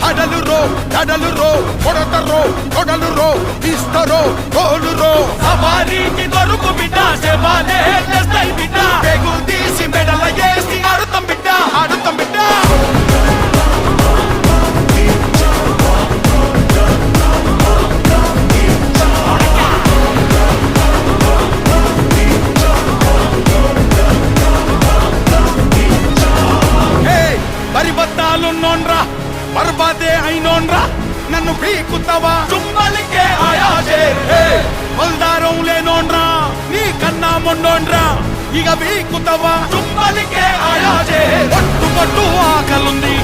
అడలు రో కడలు రో కొడతరో కొడలు రో ఇస్తరో గోలు రో సవారీకి దొరుకు బిడ్డ శవాలే చేస్తాయి బిడ్డ పెగు తీసి మెడల వేసి ఆడుతాం బిడ్డ ఆడుతాం బిడ్డ పరిబద్ధాలున్నోన్రా బర్బాదే అయినోన్రా నన్ను పీకుతావా చుమ్మలికే ఆయాజే బల్దారం లేనోన్రా నీ కన్నా మొండోన్రా ఇక పీకుతావా చుమ్మలికే ఆయాజే పట్టు పట్టు ఆకలుంది